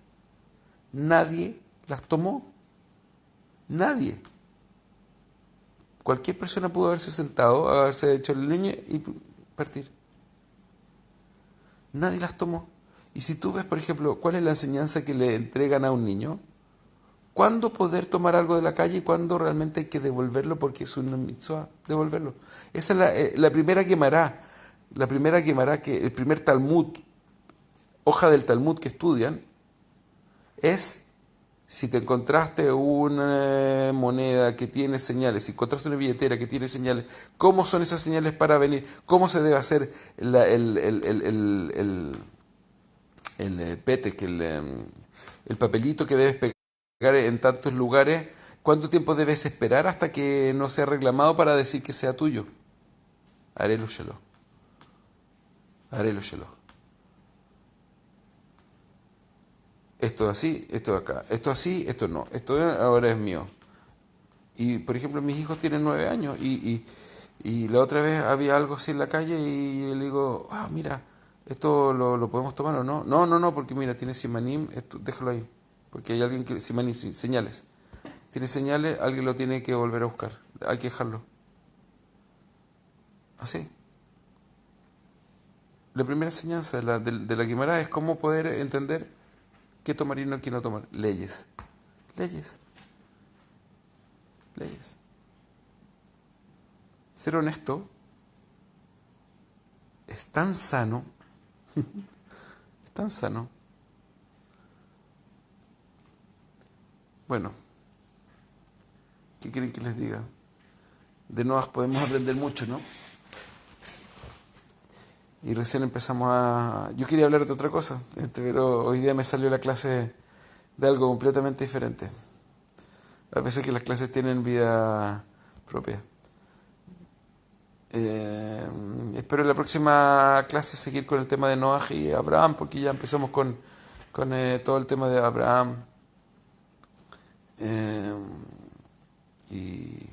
Nadie las tomó. Nadie. Cualquier persona pudo haberse sentado, haberse hecho el leña y partir. Nadie las tomó. Y si tú ves, por ejemplo, cuál es la enseñanza que le entregan a un niño, ¿cuándo poder tomar algo de la calle y cuándo realmente hay que devolverlo porque es una mitzvah devolverlo? Esa es la primera quemará. La primera quemará, que el primer Talmud, hoja del Talmud que estudian, es si te encontraste una moneda que tiene señales, si encontraste una billetera que tiene señales, ¿cómo son esas señales para venir? ¿Cómo se debe hacer el pete, el papelito que debes pegar en tantos lugares? ¿Cuánto tiempo debes esperar hasta que no sea reclamado para decir que sea tuyo? Haré lo shelo. Haré lo shelo. Esto así, esto acá. Esto así, esto no. Esto ahora es mío. Y por ejemplo, mis hijos tienen 9 años y la otra vez había algo así en la calle y le digo, mira, ¿esto lo podemos tomar o no? No, no, no, porque mira, tiene simanim, esto, déjalo ahí. Porque hay alguien que, simanim, señales. Tiene señales, alguien lo tiene que volver a buscar. Hay que dejarlo. Así. La primera enseñanza de la Guimara es cómo poder entender qué tomar y no qué no tomar. Leyes. Leyes. Leyes. Ser honesto es tan sano. Es tan sano. Bueno, ¿qué quieren que les diga? De Noah podemos aprender mucho, ¿no? Y recién empezamos a... Yo quería hablar de otra cosa, pero hoy día me salió la clase de algo completamente diferente. A veces que las clases tienen vida propia. Espero en la próxima clase seguir con el tema de Noah y Abraham, porque ya empezamos con todo el tema de Abraham. Eh, y,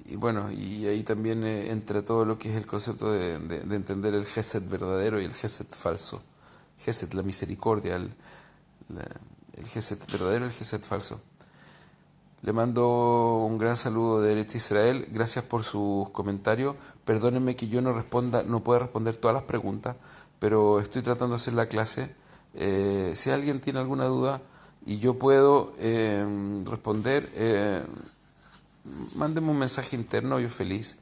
y bueno, y ahí también entra todo lo que es el concepto de entender el Gesed verdadero y el Gesed falso. Gesed, la misericordia, el Gesed verdadero y el Gesed falso. Le mando un gran saludo de Eretz Israel. Gracias por sus comentarios. Perdónenme que yo no pueda responder todas las preguntas, pero estoy tratando de hacer la clase. Si alguien tiene alguna duda y yo puedo responder, Mándeme un mensaje interno, yo feliz.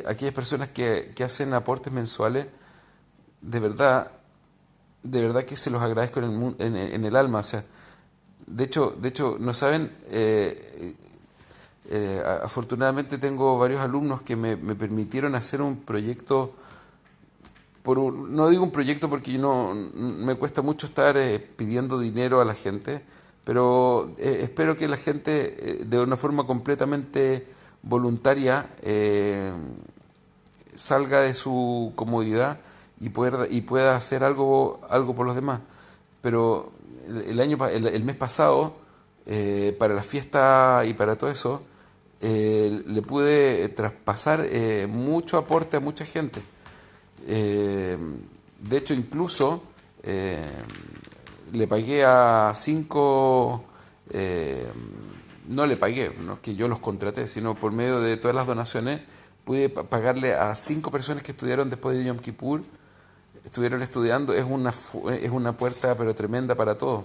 Aquellas personas que hacen aportes mensuales, de verdad, de verdad que se los agradezco en el alma. O sea, de hecho, no saben, afortunadamente tengo varios alumnos que me permitieron hacer un proyecto, no digo un proyecto porque yo no me cuesta mucho estar pidiendo dinero a la gente, pero espero que la gente de una forma completamente voluntaria salga de su comodidad y pueda hacer algo por los demás. Pero el mes pasado, para la fiesta y para todo eso, le pude traspasar mucho aporte a mucha gente. Eh, de hecho, incluso eh, le pagué a cinco, no le pagué, no es que yo los contraté, sino por medio de todas las donaciones, pude pagarle a 5 personas que estudiaron después de Yom Kippur, estuvieron estudiando, es una puerta pero tremenda para todos.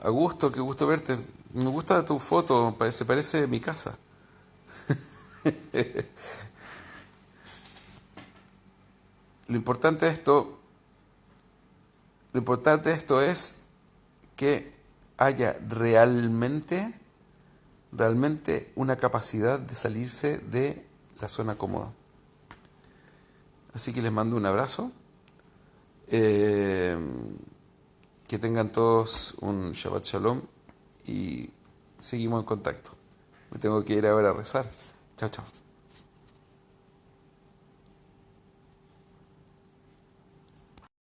Augusto, qué gusto verte. Me gusta tu foto, se parece a mi casa. Lo importante de esto, lo importante de esto es que haya realmente una capacidad de salirse de la zona cómoda. Así que les mando un abrazo. eh, que tengan todos un Shabbat Shalom y seguimos en contacto. Me tengo que ir ahora a rezar. Chao, chao.